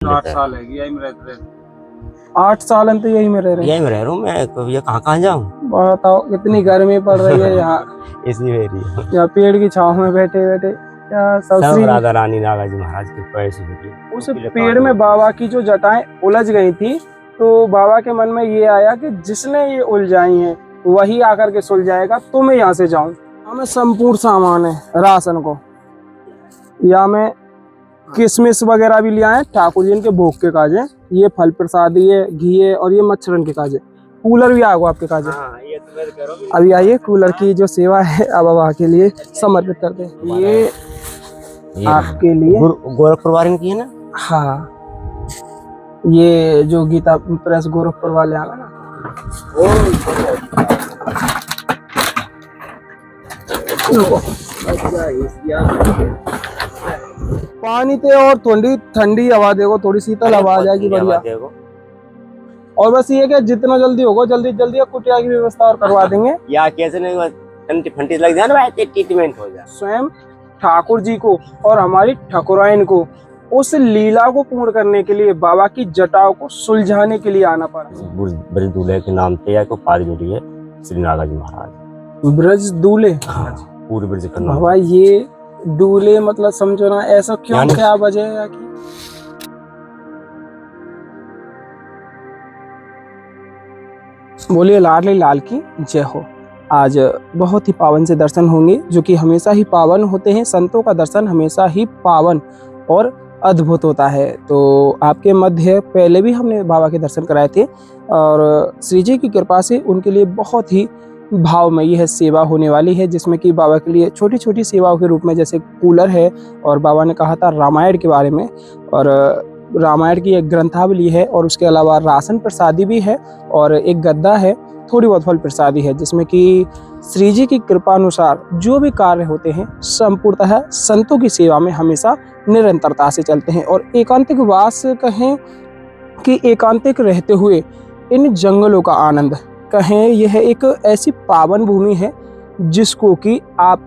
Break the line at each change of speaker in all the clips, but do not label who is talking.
8 साल है यही में रहते रहते।
8 साल हम तो यही में रह रहे हैं।
यही में रह रहा हूँ मैं, कभी ये कहाँ जाऊँ।
बताओ कितनी गर्मी पड़ रही है यहाँ।
इसलिए मेरी
यहाँ पेड़ की छांव में बैठे बैठे क्या
सब
श्री
राधा रानी नागा जी महाराज की पैसे होती।
उस पेड़ में बाबा की जो जटाएं उलझ गई थी, तो बाबा के मन में ये आया कि जिसने ये उलझाई हैं वही आकर के सुलझाएगा, तो मैं यहाँ से जाऊं। हमें संपूर्ण सामान है राशन को, या मैं किशमिश वगैरह भी ले आए ठाकुर जी इनके भोग के काजे, ये फल प्रसादी है, घी है, और ये मच्छरन के काजे। कूलर भी आगो आपके काजे।
ये तो मैं कह रहा हूँ।
अभी आइए कूलर की जो सेवा है अब बाबा के लिए समर्पित करते हैं। ये आपके लिए
गोरखपुर वाले की है ना।
हाँ, ये जो गीता प्रेस गोरखपुर वाले आ गए ना। पानी थे और थोड़ी ठंडी हवा देखो, थोड़ी शीतल हवा आ जाएगी बढ़िया। और बस ये कि जितना जल्दी होगा जल्दी जल्दी कुटिया की व्यवस्था और करवा देंगे।
या कैसे नहीं फंटी लग जाए ना, ट्रीटमेंट हो जाए।
स्वयं ठाकुर जी को और हमारी ठाकुराइन को उस लीला को पूर्ण करने के लिए, बाबा की जटाओं को सुलझाने के लिए आना पड़ा।
ब्रज दूल्हे के नाम पे या को पाद मिली है श्री नागा जी महाराज।
ब्रज दूल्हे,
पूरे ब्रज का नाम।
बाबा ये दूल्हे मतलब समझो ना, ऐसा क्यों, क्या वजह है कि बोलिए लाडली लाल की जय हो। आज बहुत ही पावन से दर्शन होंगे, जो कि हमेशा ही पावन होते हैं। संतों का दर्शन हमेशा ही पावन और अद्भुत होता है। तो आपके मध्य पहले भी हमने बाबा के दर्शन कराए थे, और श्री जी की कृपा से उनके लिए बहुत ही भावमयी है सेवा होने वाली है, जिसमें कि बाबा के लिए छोटी छोटी सेवाओं के रूप में जैसे कूलर है, और बाबा ने कहा था रामायण के बारे में, और रामायण की एक ग्रंथावली है, और उसके अलावा राशन प्रसादी भी है, और एक गद्दा है, थोड़ी बहुत फल प्रसादी है, जिसमें कि श्री जी की कृपा अनुसार जो भी कार्य होते हैं संपूर्णतः संतों की सेवा में हमेशा निरंतरता से चलते हैं। और एकांतिक वास कहें कि एकांतिक रहते हुए इन जंगलों का आनंद कहें, यह एक ऐसी पावन भूमि है जिसको कि आप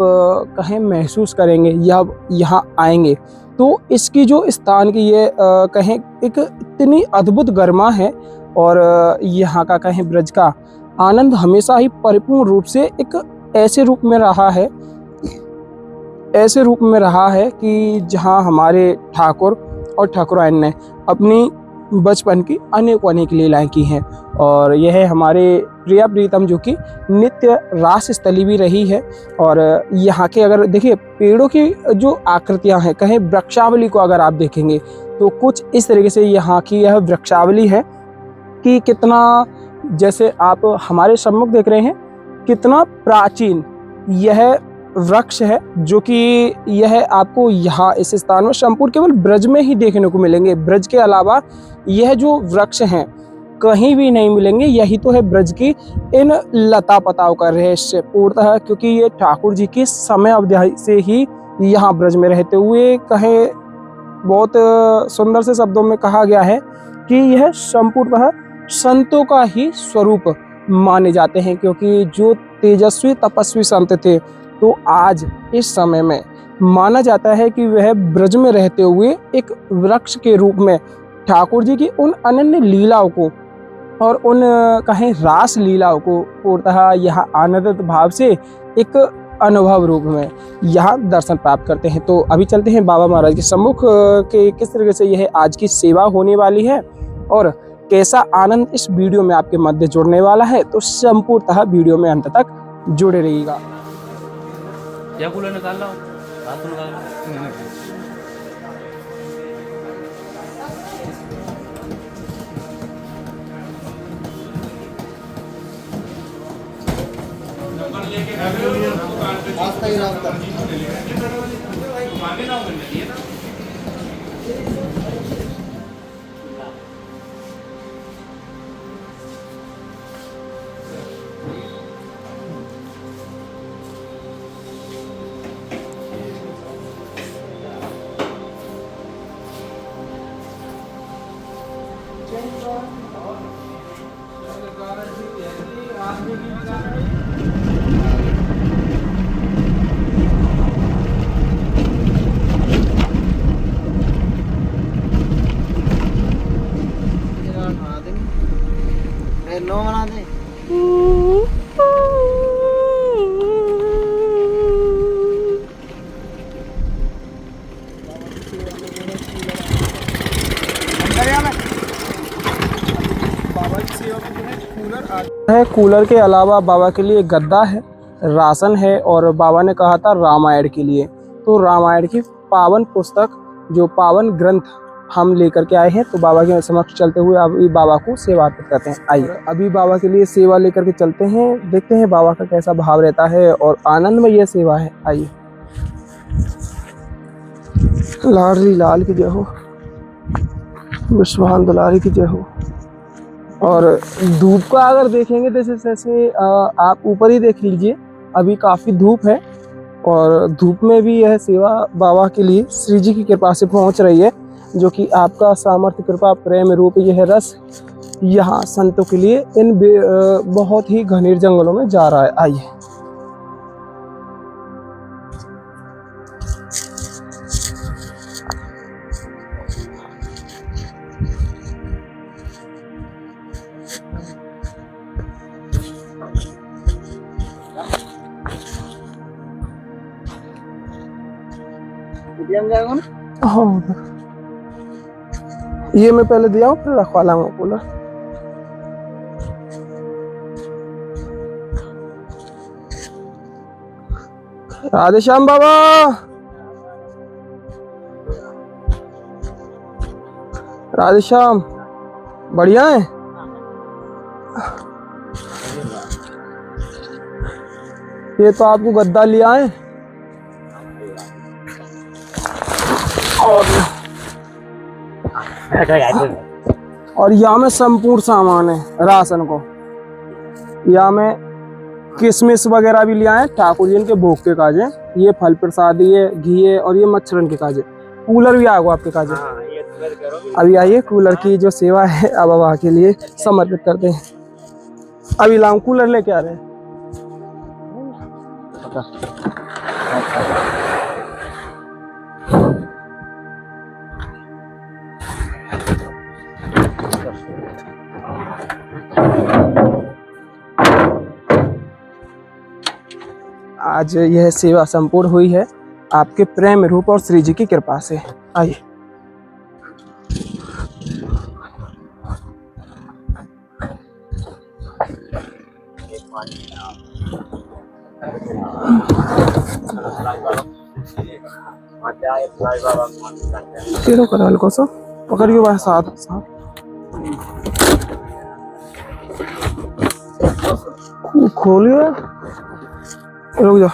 कहें महसूस करेंगे या यहाँ आएंगे तो इसकी जो स्थान की ये कहें एक इतनी अद्भुत गरिमा है, और यहाँ का कहें ब्रज का आनंद हमेशा ही परिपूर्ण रूप से एक ऐसे रूप में रहा है कि जहाँ हमारे ठाकुर और ठाकुराइन ने अपनी बचपन की अनेक लीलाएं की हैं। और यह हमारे प्रिया प्रीतम जो कि नित्य रास स्थली भी रही है। और यहाँ के अगर देखिए पेड़ों की जो आकृतियां हैं, कहें वृक्षावली को अगर आप देखेंगे तो कुछ इस तरीके से यहाँ की यह वृक्षावली है कि कितना, जैसे आप हमारे सम्मुख देख रहे हैं, कितना प्राचीन यह वृक्ष है, जो कि यह आपको यहाँ इस स्थान में संपूर्ण केवल ब्रज में ही देखने को मिलेंगे। ब्रज के अलावा यह जो वृक्ष हैं कहीं भी नहीं मिलेंगे। यही तो है ब्रज की इन लता पताओं का रहस्य पूर्णतः, क्योंकि ये ठाकुर जी की समय अवधि से ही यहाँ ब्रज में रहते हुए, कहें बहुत सुंदर से शब्दों में कहा गया है कि यह संपूर्णतः संतों का ही स्वरूप माने जाते हैं। क्योंकि जो तेजस्वी तपस्वी संत थे, तो आज इस समय में माना जाता है कि वह ब्रज में रहते हुए एक वृक्ष के रूप में ठाकुर जी की उन अनन्य लीलाओं को और उन कहें रास लीलाओं को पूर्णतः यहाँ आनंदित भाव से एक अनुभव रूप में यहाँ दर्शन प्राप्त करते हैं। तो अभी चलते हैं बाबा महाराज के सम्मुख के किस तरीके से यह आज की सेवा होने वाली है और कैसा आनंद इस वीडियो में आपके मध्य जुड़ने वाला है। तो संपूर्णतः वीडियो में अंत तक जुड़े रहिएगा।
क्या कूलर निकाल लो, हाथ निकाल लो।
रास्ता ही रास्ता नो बना दे।
बाबा की सेवा में जो है कूलर है। कूलर के अलावा बाबा के लिए गद्दा है, राशन है, और बाबा ने कहा था रामायण के लिए, तो रामायण की पावन पुस्तक, जो पावन ग्रंथ हम लेकर के आए हैं। तो बाबा के समक्ष चलते हुए अभी बाबा को सेवा अर्पित करते हैं। आइए अभी बाबा के लिए सेवा लेकर के चलते हैं, देखते हैं बाबा का कैसा भाव रहता है और आनंद में यह सेवा है। आइए। लाडली लाल की जय हो, विश्वान दुलारी की जय हो। और धूप का अगर देखेंगे जैसे जैसे आप ऊपर ही देख लीजिए, अभी काफ़ी धूप है और धूप में भी यह सेवा बाबा के लिए श्री जी की कृपा से पहुंच रही है, जो कि आपका सामर्थ्य, कृपा, प्रेम रूप यह रस यहाँ संतों के लिए इन बहुत ही घने जंगलों में जा रहा है। आइए। हाँ, ये मैं पहले दिया हूँ, फिर रखवा लाऊंगा कूलर। राधे श्याम बाबा, राधे श्याम, बढ़िया है। ये तो आपको गद्दा लिया है और यहाँ में संपूर्ण सामान है राशन को। यहाँ में किशमिश वगैरह भी लिया है, ठाकुर जी इनके भोग के काजे। ये फल प्रसादी है, घी है, और ये मच्छरन के काजे। कूलर भी आएगा आपके काजे। अभी आइए, कूलर की जो सेवा है अब बाबा के लिए समर्पित करते हैं। अभी लाऊं, कूलर लेके आ रहे हैं। आज यह सेवा संपूर्ण हुई है आपके प्रेम रूप और श्री जी की कृपा से। आइए। तेरो करा हल्को सा पकड़िए भाई, साथ साथ खोलिए, रुक जा।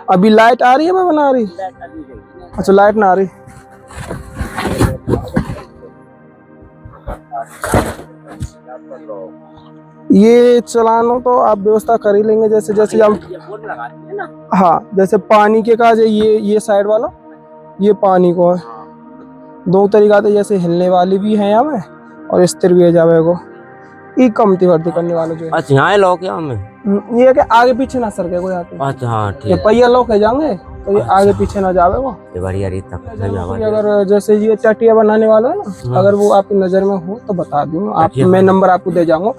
अभी लाइट आ रही है, मैं बना रही। अच्छा, लाइट ना आ रही। ये चलानो तो आप व्यवस्था कर ही लेंगे, जैसे जैसे हम। हाँ, जैसे पानी के काज है, ये साइड वाला, ये पानी को है। दो तरीका थे, जैसे हिलने वाली भी है यहाँ में और स्थिर भी है जावे को। ये कमती भर्ती करने वाले जो है।
अच्छा, यहाँ लोग यहाँ में
ये है कि आगे पीछे ना सरके को जाते।
अच्छा, हाँ ठीक।
ये पहिया लोग है जाएंगे तो ये आगे पीछे ना जावे वो।
बढ़िया रीत।
अगर जैसे ये चटिया बनाने वाला है ना, अगर वो आपकी नजर में हो तो बता दूंगा आप, मैं नंबर आपको दे जाऊंगा।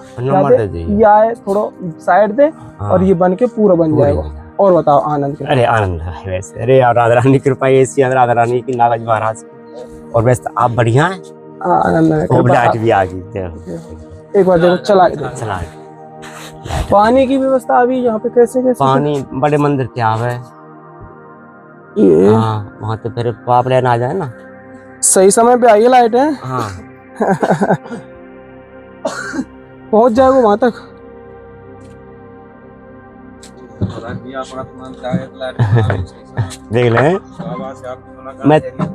या थोड़ा साइड दे और ये बन के पूरा बन जाएगा। और बताओ आनंद के।
अरे आनंद है वैसे। अरे यार, राधा रानी की कृपा ऐसी है, राधा रानी की, नागाजी महाराज की। और वैसे आप बढ़िया हैं।
आनंद
भी आ गई।
एक बार देखो, चला पानी की व्यवस्था अभी यहाँ पे कैसे कैसे?
पानी बड़े मंदिर क्या है
ये।
हाँ, वहाँ तो फिर पाप लेना आ जाए ना।
सही समय पे आइए, लाइट है।
हाँ।
पहुँच जाएगा वहाँ तक।
देख ले,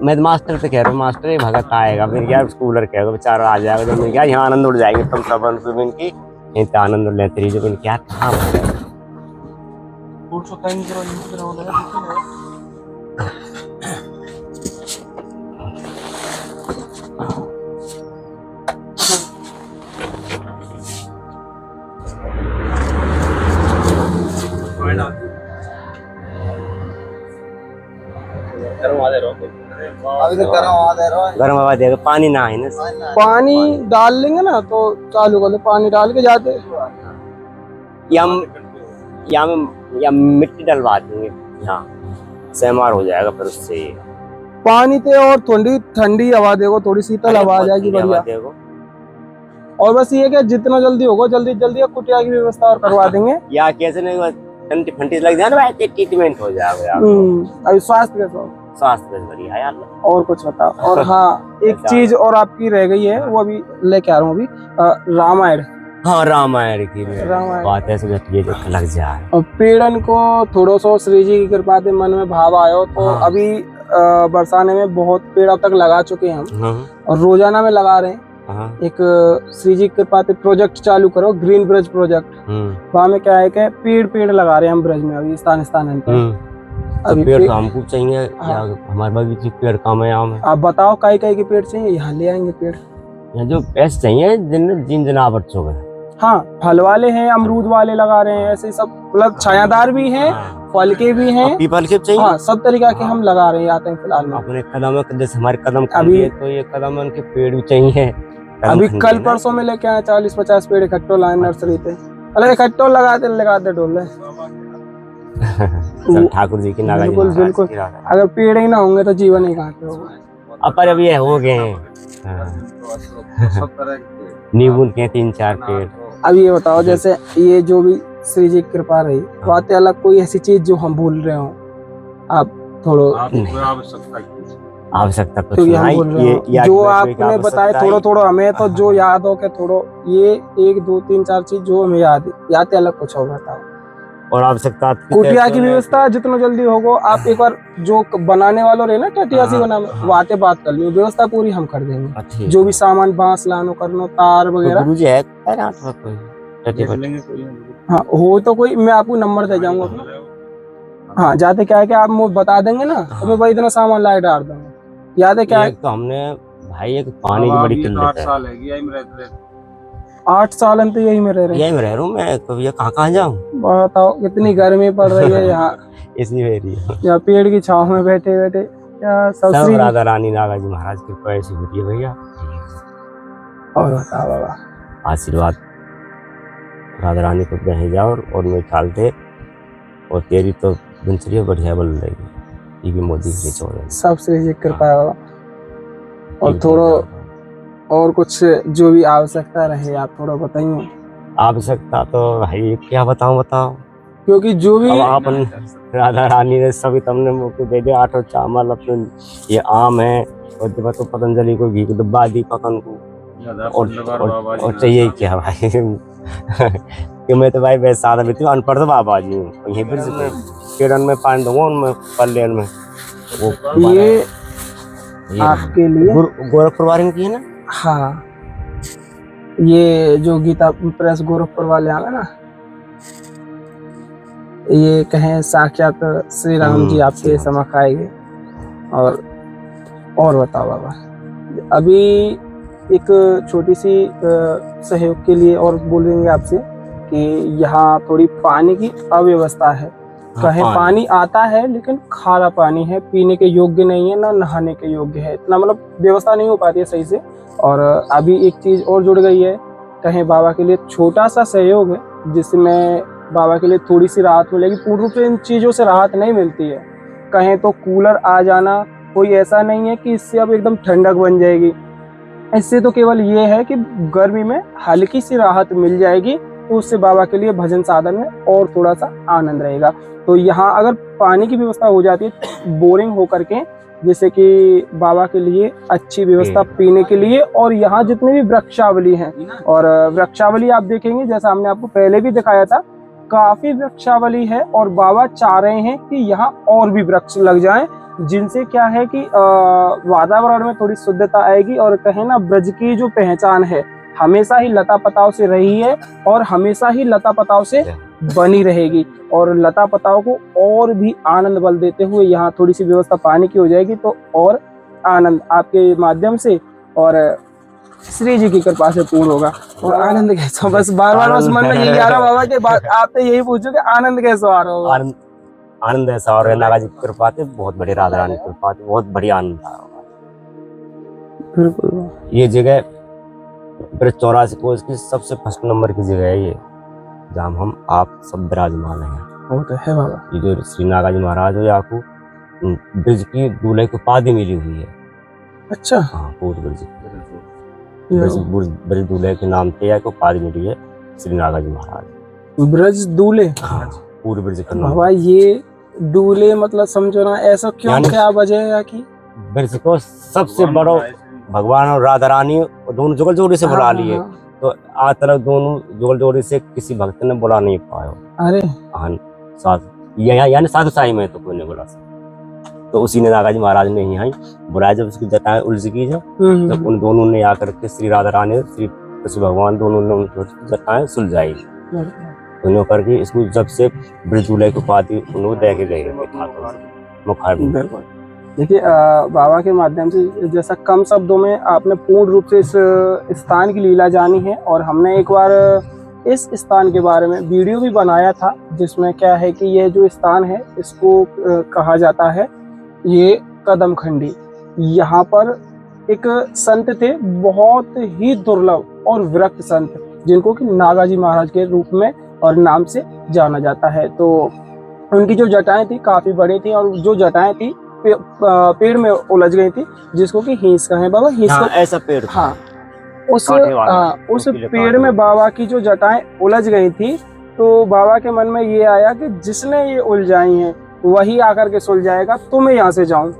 मैं मास्टर से कह रहा हूँ, मास्टर ये भगत आएगा फिर क्या, कूलर कहेगा बेचारा आ जाएगा। जब क्या यहाँ आनंद उड़ जाएंगे तुम सब इनकी, आनंद लेते रहिए। जब इनकी यार कहाँ गर्म हवा देगा, पानी ना है ना,
पानी डाल लेंगे ना तो चालू कर लो, पानी डाल के जाते।
या मिट्टी डलवा देंगे यहाँ, सेमार हो जाएगा फिर उससे।
पानी थे और ठंडी ठंडी हवा देखो, थोड़ी शीतल हवा आ जाएगी बढ़िया। और बस ये कि जितना जल्दी होगा जल्दी जल्दी कुटिया की व्यवस्था और करवा देंगे।
या कैसे नहीं ठंडी ठंडी लग जाए ना, ट्रीटमेंट हो जाएगा।
अभी स्वास्थ्य कैसा हो?
स्वास्थ्य बढ़िया है यार।
और कुछ बताओ। और हाँ, एक चीज और आपकी रह गई है, वो अभी लेके आ रहा हूँ अभी, रामायण।
हाँ, रामायण की बात है, लग जाए।
और पेड़न को थोड़ा सा श्री जी की कृपा से मन में भाव आयो तो अभी बरसाने में बहुत पेड़ अब तक लगा चुके हैं हम, और रोजाना में लगा रहे हैं। एक श्री जी की कृपा से प्रोजेक्ट चालू करो, ग्रीन ब्रज प्रोजेक्ट। वहाँ में क्या है कि पेड़ लगा रहे हैं हम ब्रज में अभी स्थान पे।
अभी पेड़ तो हमको चाहिए, हमारे बगीचे पेड़ कम है यहाँ में।
आप बताओ काई के पेड़ चाहिए, यहाँ ले आएंगे पेड़।
यहाँ जो ऐसे चाहिए जिन जनावर चुके,
हाँ, फल वाले हैं, अमरूद वाले लगा रहे हैं, ऐसे सब, मतलब छायादार भी हैं, फल के भी हैं,
पीपल के चाहिए।
हाँ, सब तरीका के हम लगा रहे हैं आते हैं फिलहाल में।
अपने कदम, जैसे हमारे कदम अभी तो ये कदम के पेड़ भी चाहिए।
अभी कल परसों में लेके आए 40-50 पेड़ इकट्ठो लाए नर्सरी पे, अलग इकट्ठो लगाते डोले।
ठाकुर जी की
बिल्कुल बिल्कुल, अगर पेड़ ही ना होंगे तो जीवन ही कहाँ पे होगा।
पर अब ये हो गए हैं नींबू के 3-4 पेड़।
अब ये बताओ, जैसे ये जो भी श्री जी की कृपा रही, बातें अलग कोई ऐसी चीज जो हम भूल रहे हो, आप थोड़ा
आवश्यकता कुछ
नहीं, जो आपने बताए थोड़ा हमें तो जो याद हो के थोड़ा ये 1 2 3 4 चीज जो हमें याद है, अलग कुछ हो बताओ।
और आवश्यकता
कुटिया की व्यवस्था जितना जल्दी होगा, आप एक बार जो बनाने वालों रहे ना टटियासी बना, वाते बात कर लियो, व्यवस्था पूरी हम कर देंगे। जो भी सामान बांस लानो करनो, तार वगैरह, हाँ हो तो कोई, मैं आपको नंबर दे जाऊंगा। हाँ, जाते क्या है कि आप मुझे बता देंगे ना तो मैं भाई इतना सामान ला डाल दूंगा। याद है क्या है,
तो हमने भाई एक पानी की बड़ी किल्लत है।
8 साल तो यही में रह रहे
हूँ मैं, तो ये कहाँ जाऊँ
बताओ, कितनी गर्मी पड़ रही है यहाँ। यहाँ पेड़ की छांव में बैठे बैठे
सब राधा रानी नागा जी महाराज की कृपा ऐसी होती है भैया।
और बताओ बाबा,
आशीर्वाद राधा रानी को दे जाओ और मैं डालते, और तेरी तो दिनचर्या बढ़िया बन रहेगी। मोदी की
सब श्री जी कृपा है बाबा। और थोड़ा और कुछ जो भी आवश्यकता रहे आप थोड़ा बताइए।
आवश्यकता तो भाई क्या बताऊं,
क्योंकि जो भी
अपन राधा रानी ने सभी तुमने मुझको दे दिया, 8 चावल, अपने ये आम है, और तो पतंजलि को घी को डब्बा दी पकन को, और चाहिए क्या भाई। कि मैं तो भाई वैसे सादा भी अनपढ़ बाबा जी हूँ, यहीं पर पेड़न में पानी दूंगा, उनमें पल्लेन में वो
ये आपके लिए
गोरखपुर वाले की है ना।
हाँ, ये जो गीता प्रेस गोरखपुर वाले आए ना, ये कहें साक्षात श्री राम जी आपके समक्ष आएंगे। और बताओ बाबा, अभी एक छोटी सी सहयोग के लिए और बोलेंगे आपसे कि यहाँ थोड़ी पानी की अव्यवस्था है। कहें पानी आता है लेकिन खारा पानी है, पीने के योग्य नहीं है, ना नहाने के योग्य है, इतना मतलब व्यवस्था नहीं हो पाती है सही से। और अभी एक चीज और जुड़ गई है, कहें बाबा के लिए छोटा सा सहयोग है जिसमें बाबा के लिए थोड़ी सी राहत मिलेगी। पूर्ण रूप से इन चीजों से राहत नहीं मिलती है। कहें तो कूलर आ जाना कोई ऐसा नहीं है कि इससे अब एकदम ठंडक बन जाएगी, इससे तो केवल ये है कि गर्मी में हल्की सी राहत मिल जाएगी, तो उससे बाबा के लिए भजन साधन में और थोड़ा सा आनंद रहेगा। तो यहाँ अगर पानी की व्यवस्था हो जाती है बोरिंग होकर के, जैसे कि बाबा के लिए अच्छी व्यवस्था पीने के लिए, और यहाँ जितनी भी वृक्षावली है, और वृक्षावली आप देखेंगे जैसा हमने आपको पहले भी दिखाया था, काफी वृक्षावली है, और बाबा चाह रहे हैं कि यहाँ और भी वृक्ष लग जाएं, जिनसे क्या है कि वातावरण में थोड़ी शुद्धता आएगी। और कहें ना, ब्रज की जो पहचान है हमेशा ही लता पताओं से रही है और हमेशा ही लता पताओं से बनी रहेगी, और लता पताओं को और भी आनंद बल देते हुए यहाँ थोड़ी सी व्यवस्था पानी की हो जाएगी, तो और आनंद आपके माध्यम से और श्री जी की कृपा से पूर्ण होगा। और आनंद कैसा, बस बार बार बस मन में यही आ रहा बाबा के बात, आपसे यही पूछो कि आनंद कैसा आ रहा होगा।
आनंद ऐसा और नागा जी की कृपा से, बहुत बड़ी राधा रानी की कृपा से बहुत बढ़िया आनंद आ रहा होगा।
बिल्कुल।
ये जगह ब्रज 84 को इसकी सबसे फर्स्ट नंबर की जगह है ये, जहाँ हम आप सब विराजमान हैं।
वो तो है बाबा।
ये जो श्री नागाजी महाराज हो आपको ब्रज की दूल्हे की उपाधि मिली हुई है।
अच्छा।
हाँ, पूर्व ब्रज दूल्हे के नाम पे एक उपाधि मिली है श्री नागाजी महाराज।
ब्रज दूल्हे।
हाँ, पूर्व ब्रज का नाम।
बाबा ये दूल्हे मतलब समझो ना, ऐसा क्यों, क्या वजह है कि
ब्रज को सबसे बड़ो भगवान और राधा रानी दोनों जुगल जोड़ी से बुला लिए। तो आज तक दोनों जुगल जोड़ी से किसी भक्त ने बुला नहीं पाया।
अरे
यानी साधु साई में तो कोई नहीं बुला सकता। तो उसी ने नागाजी महाराज ने यहाँ बुलाया, जब उसकी जटाएं उलझ की जब उन दोनों ने आकर के श्री राधा रानी श्री कृष्ण भगवान दोनों ने उनकी जटाएं सुलझाई। दोनों करके इसको जब से ब्रज दूल्हे की उपाधि उन्होंने दे के गए मुखार।
देखिए बाबा के माध्यम से जैसा कम शब्दों में आपने पूर्ण रूप से इस स्थान की लीला जानी है, और हमने एक बार इस स्थान के बारे में वीडियो भी बनाया था, जिसमें क्या है कि यह जो स्थान है इसको कहा जाता है ये कदम खंडी। यहाँ पर एक संत थे, बहुत ही दुर्लभ और विरक्त संत, जिनको कि नागाजी महाराज के रूप में और नाम से जाना जाता है। तो उनकी जो जटाएं थी काफी बड़ी थी, और जो जटाएं थी पेड़ में उलझ गई थी, जिसको कि हींस कहें बाबा। हींस
ऐसा पेड़।
हाँ, उस पेड़ में बाबा की जो जटाएं उलझ गई थी, तो बाबा के मन में ये आया कि जिसने ये उलझाई हैं वही आकर के सुलझाएगा, तो मैं यहाँ से जाऊं।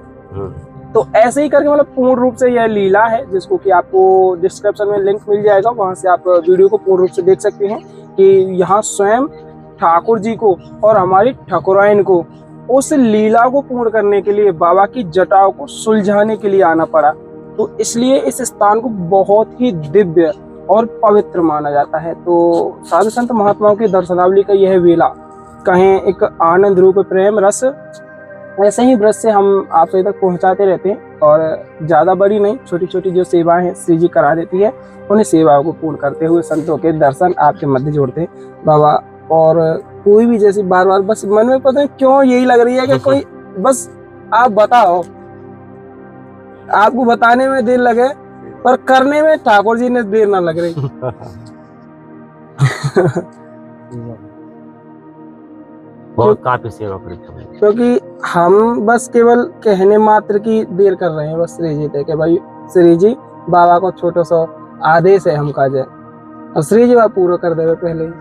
तो ऐसे ही करके मतलब पूर्ण रूप से यह लीला है, जिसको कि आपको डिस्क्रिप्शन में लिंक मिल जाएगा, वहां से आप वीडियो को पूर्ण रूप से देख सकते हैं कि यहाँ स्वयं ठाकुर जी को और हमारी ठाकुराइन को उस लीला को पूर्ण करने के लिए बाबा की जटाओं को सुलझाने के लिए आना पड़ा। तो इसलिए इस स्थान को बहुत ही दिव्य और पवित्र माना जाता है। तो साधु संत महात्माओं की दर्शनावली का यह वेला कहें एक आनंद रूप प्रेम रस ऐसे ही ब्रज से हम आप सभी तक पहुंचाते रहते हैं, और ज़्यादा बड़ी नहीं, छोटी छोटी जो सेवाएं हैं श्री जी करा देती है, उन्हें सेवाओं को पूर्ण करते हुए संतों के दर्शन आपके मध्य जोड़ते हैं बाबा। और कोई भी जैसी बार बार बस मन में पता है क्यों यही लग रही है कि कोई बस आप बताओ, आपको बताने में देर लगे पर करने में ठाकुर जी ने देर ना लग रही।
बहुत काफी सेवा करी,
क्योंकि हम बस केवल कहने मात्र की देर कर रहे हैं। बस श्री जी थे कि भाई श्री जी बाबा को छोटा सा आदेश है हम का जाए, और श्री जी बात पूरा कर देवे पहले ही।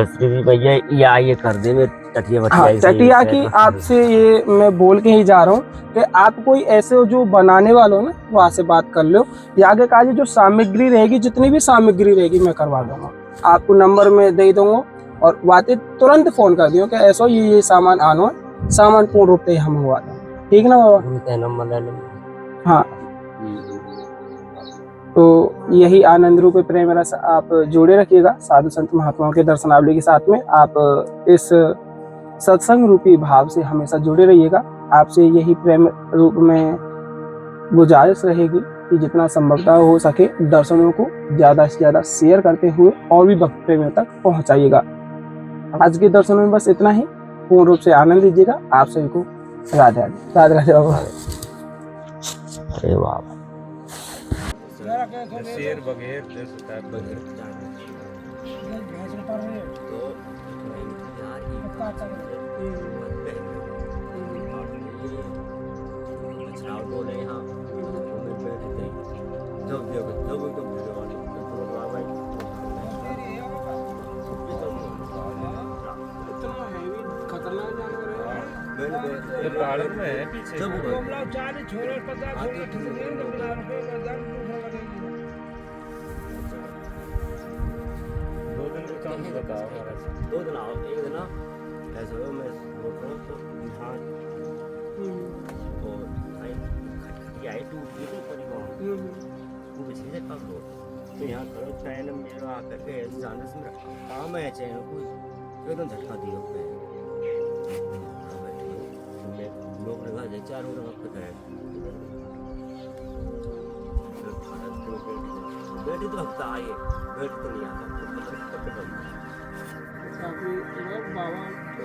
श्री जी भैया ये कर दे, मैं चटिया
चटिया की आपसे ये मैं बोल के ही जा रहा हूँ कि आप कोई ऐसे हो जो बनाने वाले हो ना, वहाँ से बात कर लो, या आगे का जो सामग्री रहेगी, जितनी भी सामग्री रहेगी मैं करवा दूंगा, आपको नंबर में दे दूंगा, और बातें तुरंत फोन कर दियो कि ऐसा ये सामान आना है, सामान पूर्ण रूप से हम मंगवा दें। ठीक ना बाबा?
नंबर ले लो।
हाँ, तो यही आनंद रूप प्रेम रस आप जोड़े रखिएगा साधु संत महात्माओं के दर्शनावली के साथ में। आप इस सत्संग रूपी भाव से हमेशा जुड़े रहिएगा। आपसे यही प्रेम रूप में गुजारिश रहेगी कि जितना संभवतः हो सके दर्शनों को ज़्यादा से ज़्यादा शेयर करते हुए और भी भक्त प्रेमियों तक पहुंचाइएगा। आज के दर्शनों में बस इतना ही। पूर्ण रूप से आनंद लीजिएगा। आप सभी को राधे राधे राधे बाबा।
अरे वाह,
शेर बगैर पहाड़ में है पीछे। दो दिन को चांस बताओ महाराज।
2 दिन आओ, एक दिन ऐसे हो मैं बोल रहा हूँ तो यहाँ और खटखटी आई टूट गई तो परिवहन वो पिछले से कब लो तो यहाँ करो चैन मेरा आकर के ऐसे जाने से मेरा काम है चैन को एकदम झटका दिया पे लोग लगा दे 4 लोग पता है बैठी तो हफ्ता आए बैठ तो नहीं आता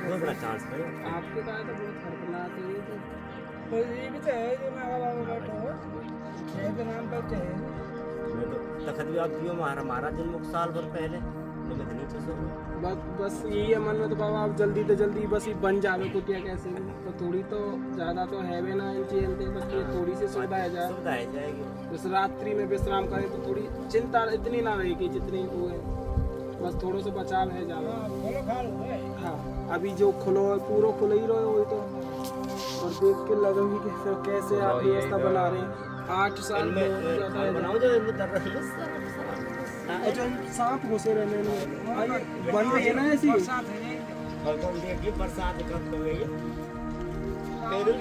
बाबा चांस है आपके पास तो बहुत खतरनाक है। तो ये भी तो है जो नागा बाबा बैठो मैं तो तखत भी आप दियो हमारा जन्म साल भर पहले मैं नहीं तो सो
बस यही है मन में तो बाबा आप जल्दी से जल्दी बस ही बन जावे कुटिया कैसे भी तो थोड़ी तो ज़्यादा तो है भी ना इन चीज़ बस ये थोड़ी सी सुविधा है
जाएगी
बस रात्रि में विश्राम करें तो थोड़ी चिंता इतनी ना रहेगी जितनी वो है बस थोड़ा सा बचाव है ज़्यादा हाँ अभी जो खुलो है पूरा खुले ही रहो वही तो और देख के लगेगी कि फिर कैसे आप व्यवस्था बना रहे हैं 8 साल में
बनाओ जो दर रही
जो सांप घुसे रहने में बन रही है ना ऐसी
बरसात कब तो गई है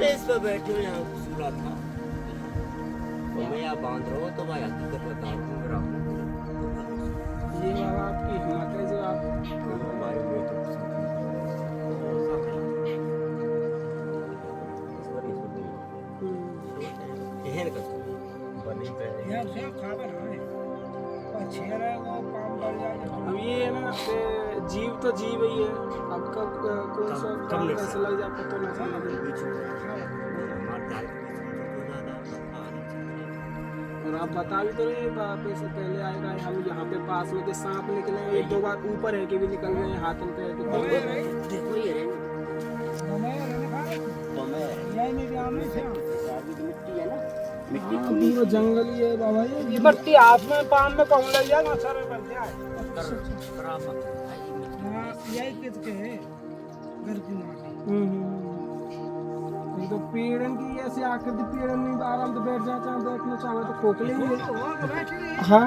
इस पर बैठे यहाँ सूला था तो मैं यहाँ बांध रहा हूँ तो भाई हकीकत बता रहा हूँ
ये बाबा आपकी हिम्मत है जो आप
हमारे लिए तो
अब ये है ना कि जीव तो जीव ही है अब कब कौन सा काम कैसे लग जाए पता नहीं चला और आप बता भी तो रहे हैं से पहले आएगा हम यहाँ पे पास में के सांप निकले एक दो बार ऊपर है कि भी निकल गए हाथ में
देखो ये मिट्टी है ना मिट्टी
पूरा जंगल ही है बाबा
ये मिट्टी हाथ में पान में कौन लग जाएगा सर में बन जाए यही किसके है घर की माटी
ये तो पेड़न की ऐसे आकृति पेड़न में आराम से बैठ जाए चाहे बैठना चाहे तो खोखले ही हाँ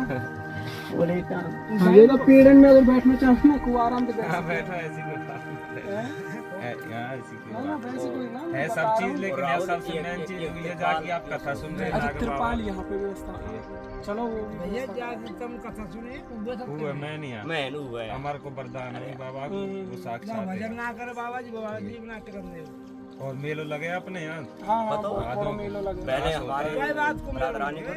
बोले
ये तो पेड़न में अगर बैठना चाहे ना खूब आराम से
बैठा ऐसी
है
है सब चीज लेकिन यह सबसे मेन चीज ये जाके आप कथा सुन रहे
अच्छा त्रिपाल यहाँ पे व्यवस्था चलो वो
भैया जाके तुम कथा सुने
वो मैं नहीं
मैं हुआ है
हमारे को वरदान है बाबा वो साक्षात
भजन ना करे बाबा जी बना के करने
और मेलो लगे अपने यहाँ
हाँ हाँ मेलो लगे
पहले हमारे
बात को
रानी को